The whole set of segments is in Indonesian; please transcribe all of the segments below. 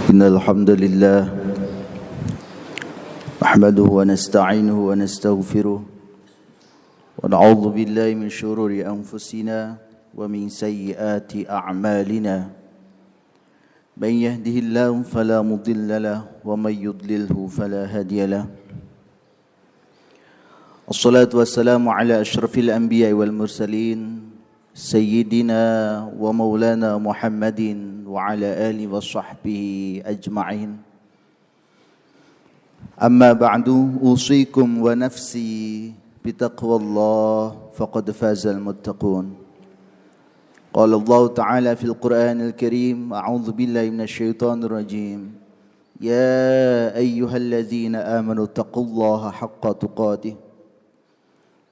إن الحمد لله نحمده ونستعينه ونستغفره ونعوذ بالله من شرور أنفسنا ومن سيئات أعمالنا من يهده الله فلا مضل له ومن يضلله فلا هادي له الصلاة والسلام على أشرف الأنبياء والمرسلين سيدنا ومولانا محمد وعلى آله وصحبه أجمعين أما بعد أوصيكم ونفسي بتقوى الله فقد فاز المتقون قال الله تعالى في القرآن الكريم أعوذ بالله من الشيطان الرجيم يا أيها الذين آمنوا اتقوا الله حق تقاته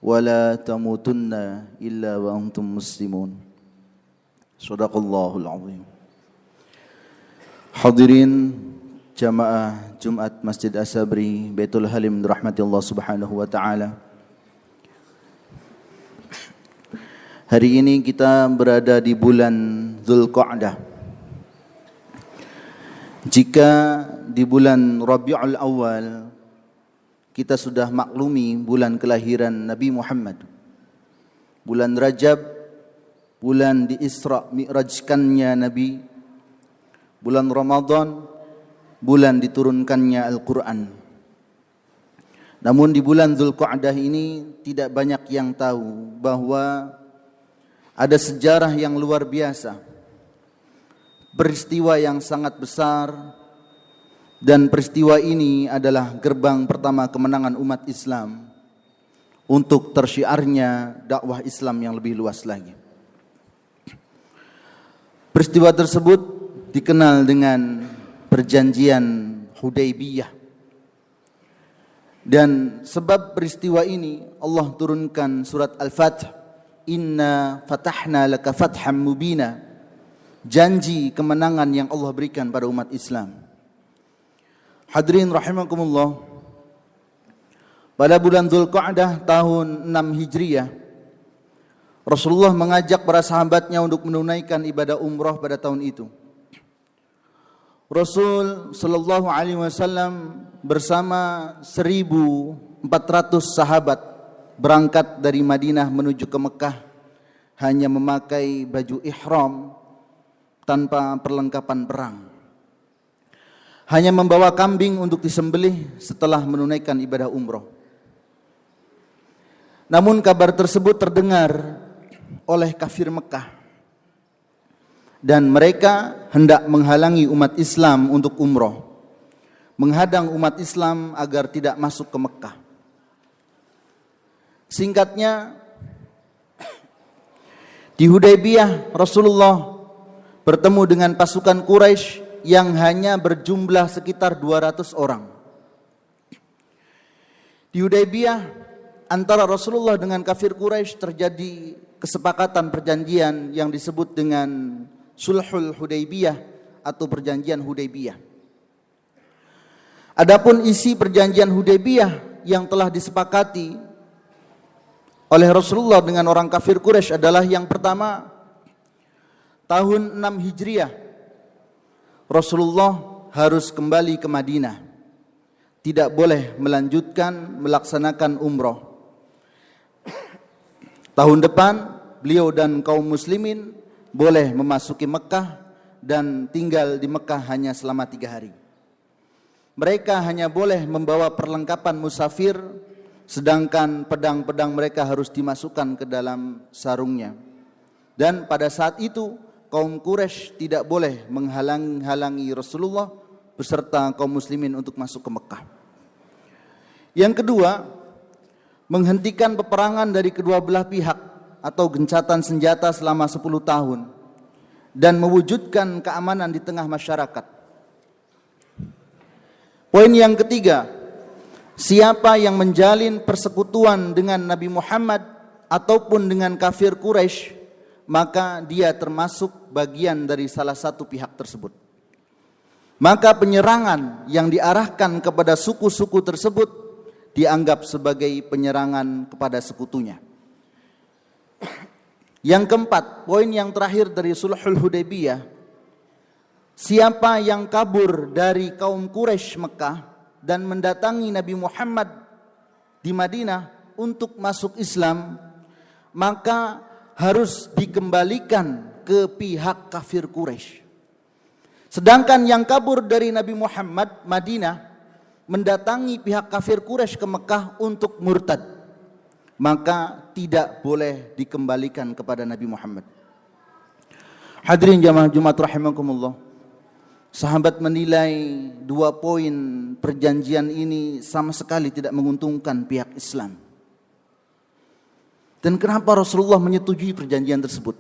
ولا تموتن إلا وأنتم مسلمون صدق الله العظيم. Hadirin jamaah Jumat Masjid As-Sabri Baitul Halim dirahmati Allah Subhanahu wa taala. Hari ini kita berada di bulan Dzulqa'dah. Jika di bulan Rabiul Awal kita sudah maklumi bulan kelahiran Nabi Muhammad, bulan Rajab, bulan di Isra Mi'rajkannya Nabi, bulan Ramadan, bulan diturunkannya Al-Quran. Namun di bulan Dzulqa'dah ini tidak banyak yang tahu bahwa ada sejarah yang luar biasa, peristiwa yang sangat besar. Dan peristiwa ini adalah gerbang pertama kemenangan umat Islam untuk tersyiarnya dakwah Islam yang lebih luas lagi. Peristiwa tersebut dikenal dengan perjanjian Hudaybiyah. Dan sebab peristiwa ini Allah turunkan surat Al-Fath, Inna fatahna laka fatham mubina, janji kemenangan yang Allah berikan pada umat Islam. Hadirin rahimakumullah, pada bulan Dzulqa'dah tahun 6 Hijriah, Rasulullah mengajak para sahabatnya untuk menunaikan ibadah umrah pada tahun itu. Rasul sallallahu alaihi wasallam bersama 1.400 sahabat berangkat dari Madinah menuju ke Mekah hanya memakai baju ihram tanpa perlengkapan perang. Hanya membawa kambing untuk disembelih setelah menunaikan ibadah umroh. Namun kabar tersebut terdengar oleh kafir Mekah, dan mereka hendak menghalangi umat Islam untuk umroh, menghadang umat Islam agar tidak masuk ke Mekah. Singkatnya, di Hudaybiyah Rasulullah bertemu dengan pasukan Quraisy yang hanya berjumlah sekitar 200 orang. Di Hudaybiyah antara Rasulullah dengan kafir Quraisy terjadi kesepakatan perjanjian yang disebut dengan Sulhul Hudaybiyah atau perjanjian Hudaybiyah. Adapun isi perjanjian Hudaybiyah yang telah disepakati oleh Rasulullah dengan orang kafir Quraisy adalah yang pertama, tahun 6 Hijriah Rasulullah harus kembali ke Madinah, tidak boleh melanjutkan melaksanakan umroh. Tahun depan beliau dan kaum muslimin boleh memasuki Mekah dan tinggal di Mekah hanya selama 3 hari. Mereka hanya boleh membawa perlengkapan musafir, sedangkan pedang-pedang mereka harus dimasukkan ke dalam sarungnya. Dan pada saat itu kaum Quraisy tidak boleh menghalangi Rasulullah beserta kaum muslimin untuk masuk ke Mekah. Yang kedua, menghentikan peperangan dari kedua belah pihak atau gencatan senjata selama 10 tahun dan mewujudkan keamanan di tengah masyarakat. Poin yang ketiga, siapa yang menjalin persekutuan dengan Nabi Muhammad ataupun dengan kafir Quraisy, maka dia termasuk bagian dari salah satu pihak tersebut. Maka penyerangan yang diarahkan kepada suku-suku tersebut dianggap sebagai penyerangan kepada sekutunya. Yang keempat, poin yang terakhir dari Sulhul Hudaybiyah, siapa yang kabur dari kaum Quraisy Mekah dan mendatangi Nabi Muhammad di Madinah untuk masuk Islam, maka harus dikembalikan ke pihak kafir Quraisy. Sedangkan yang kabur dari Nabi Muhammad Madinah mendatangi pihak kafir Quraisy ke Mekah untuk murtad, maka tidak boleh dikembalikan kepada Nabi Muhammad. Hadirin jamaah Jumat rahimakumullah. Sahabat menilai 2 poin perjanjian ini sama sekali tidak menguntungkan pihak Islam. Dan kenapa Rasulullah menyetujui perjanjian tersebut?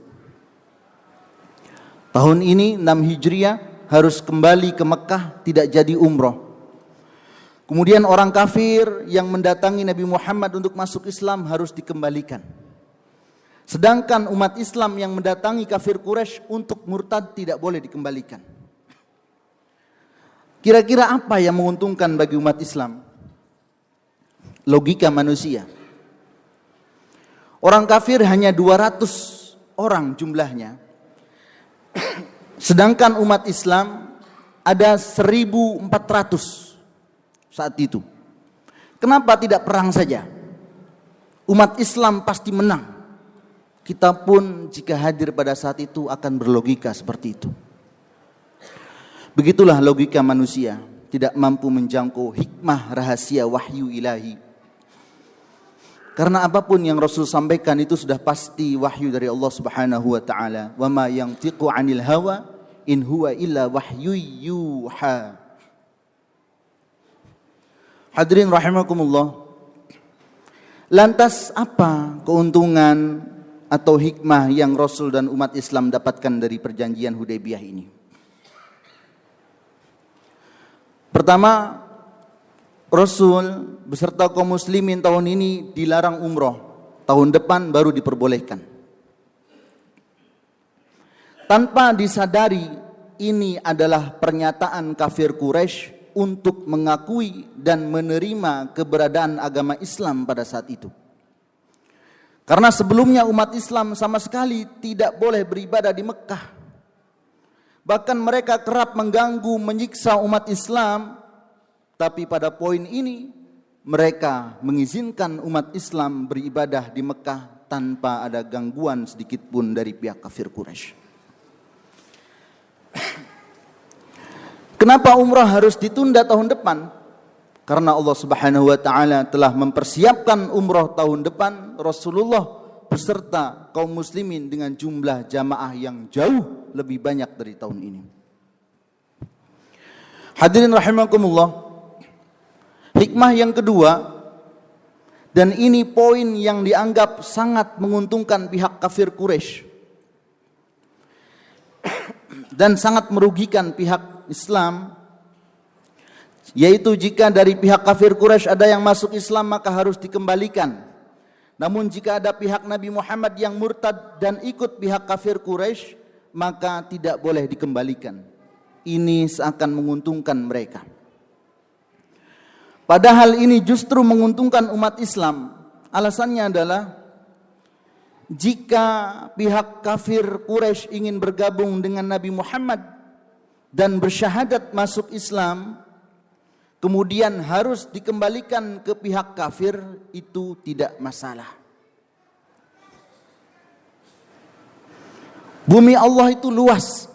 Tahun ini 6 Hijriah harus kembali ke Mekah, tidak jadi umroh. Kemudian orang kafir yang mendatangi Nabi Muhammad untuk masuk Islam harus dikembalikan. Sedangkan umat Islam yang mendatangi kafir Quraisy untuk murtad tidak boleh dikembalikan. Kira-kira apa yang menguntungkan bagi umat Islam? Logika manusia. Orang kafir hanya 200 orang jumlahnya. Sedangkan umat Islam ada 1.400 saat itu. Kenapa tidak perang saja? Umat Islam pasti menang. Kita pun jika hadir pada saat itu akan berlogika seperti itu. Begitulah logika manusia, tidak mampu menjangkau hikmah rahasia wahyu ilahi. Karena apapun yang Rasul sampaikan itu sudah pasti wahyu dari Allah Subhanahu wa taala. Wa ma yantiqu 'anil hawa in huwa illa wahyu yuha. Hadirin rahimakumullah. Lantas apa keuntungan atau hikmah yang Rasul dan umat Islam dapatkan dari perjanjian Hudaybiyah ini? Pertama, Rasul beserta kaum muslimin tahun ini dilarang umroh. Tahun depan baru diperbolehkan. Tanpa disadari ini adalah pernyataan kafir Quraisy untuk mengakui dan menerima keberadaan agama Islam pada saat itu. Karena sebelumnya umat Islam sama sekali tidak boleh beribadah di Mekah. Bahkan mereka kerap mengganggu, menyiksa umat Islam. Tapi pada poin ini mereka mengizinkan umat Islam beribadah di Mekah tanpa ada gangguan sedikit pun dari pihak kafir Quraisy. Kenapa umrah harus ditunda tahun depan? Karena Allah Subhanahu wa taala telah mempersiapkan umrah tahun depan Rasulullah beserta kaum muslimin dengan jumlah jamaah yang jauh lebih banyak dari tahun ini. Hadirin rahimakumullah. Hikmah yang kedua, dan ini poin yang dianggap sangat menguntungkan pihak kafir Quraisy dan sangat merugikan pihak Islam, yaitu jika dari pihak kafir Quraisy ada yang masuk Islam maka harus dikembalikan. Namun jika ada pihak Nabi Muhammad yang murtad dan ikut pihak kafir Quraisy maka tidak boleh dikembalikan. Ini seakan menguntungkan mereka. Padahal ini justru menguntungkan umat Islam. Alasannya adalah jika pihak kafir Quraisy ingin bergabung dengan Nabi Muhammad dan bersyahadat masuk Islam, kemudian harus dikembalikan ke pihak kafir, itu tidak masalah. Bumi Allah itu luas.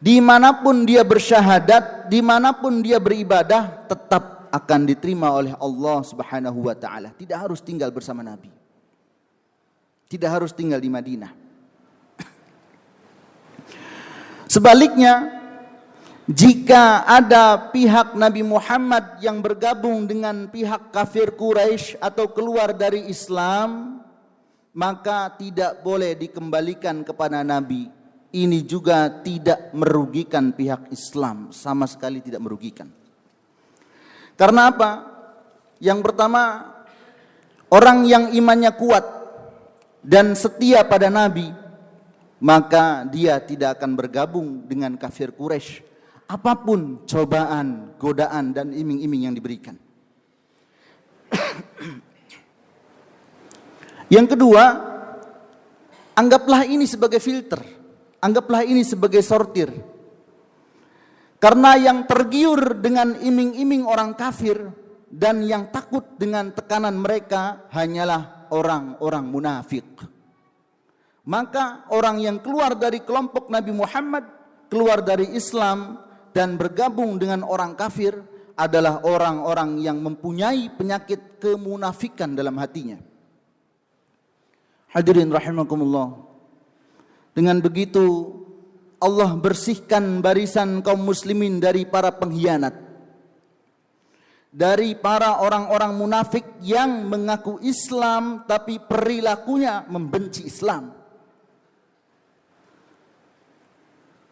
Dimanapun dia bersyahadat, dimanapun dia beribadah, tetap akan diterima oleh Allah Subhanahu wa taala. Tidak harus tinggal bersama Nabi. Tidak harus tinggal di Madinah. Sebaliknya, jika ada pihak Nabi Muhammad yang bergabung dengan pihak kafir Quraisy atau keluar dari Islam, maka tidak boleh dikembalikan kepada Nabi. Ini juga tidak merugikan pihak Islam, sama sekali tidak merugikan. Karena apa? Yang pertama, orang yang imannya kuat dan setia pada Nabi, maka dia tidak akan bergabung dengan kafir Quraisy apapun cobaan, godaan dan iming-iming yang diberikan. Yang kedua, anggaplah ini sebagai filter, anggaplah ini sebagai sortir. Karena yang tergiur dengan iming-iming orang kafir dan yang takut dengan tekanan mereka hanyalah orang-orang munafik. Maka orang yang keluar dari kelompok Nabi Muhammad, keluar dari Islam dan bergabung dengan orang kafir adalah orang-orang yang mempunyai penyakit kemunafikan dalam hatinya. Hadirin rahimakumullah. Dengan begitu Allah bersihkan barisan kaum muslimin dari para pengkhianat, dari para orang-orang munafik yang mengaku Islam tapi perilakunya membenci Islam.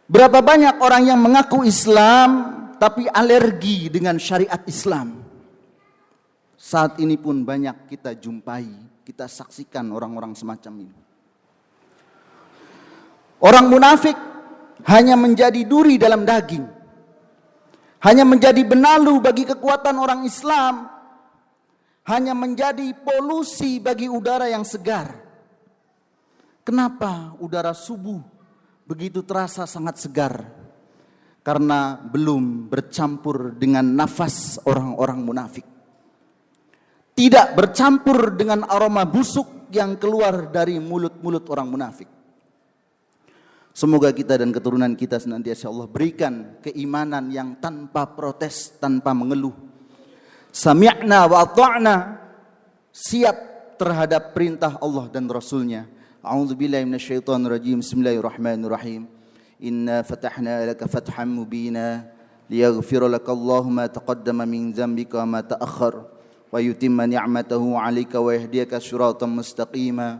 Berapa banyak orang yang mengaku Islam tapi alergi dengan syariat Islam. Saat ini pun banyak kita jumpai, kita saksikan orang-orang semacam ini. Orang munafik hanya menjadi duri dalam daging, hanya menjadi benalu bagi kekuatan orang Islam, hanya menjadi polusi bagi udara yang segar. Kenapa udara subuh begitu terasa sangat segar? Karena belum bercampur dengan nafas orang-orang munafik, tidak bercampur dengan aroma busuk yang keluar dari mulut-mulut orang munafik. Semoga kita dan keturunan kita senantiasa Allah berikan keimanan yang tanpa protes, tanpa mengeluh. Sami'na wa ata'na, siap terhadap perintah Allah dan Rasulnya. A'udzubillahi minasyaitonirrajim. Bismillahirrahmanirrahim. Inna fatahna laka fathan mubina liyaghfira laka Allahu ma taqaddama min dzambika wa ma ta'akhkhar wa yutimma ni'matahu 'alaika wa yahdiyaka siratan mustaqima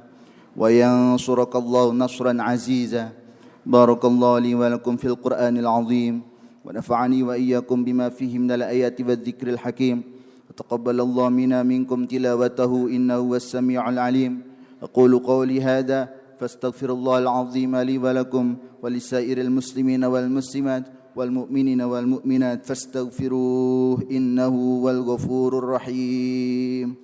wa yansuraka Allahu nasran 'aziza. Barakallahu li wa lakum fil Qur'anil azim wa nafa'ani wa iyyakum bima fihi minal ayati wadh-dhikril hakim. Taqabbalallahu minna minkum tilawatahu innahu was-sami'ul 'alim. Aqulu qawli hadha fastaghfirullahal azim li wa lakum wa lisairil muslimina wal muslimat wal mu'minina wal mu'minat fastaghfiruhu innahu wal ghafurur rahim.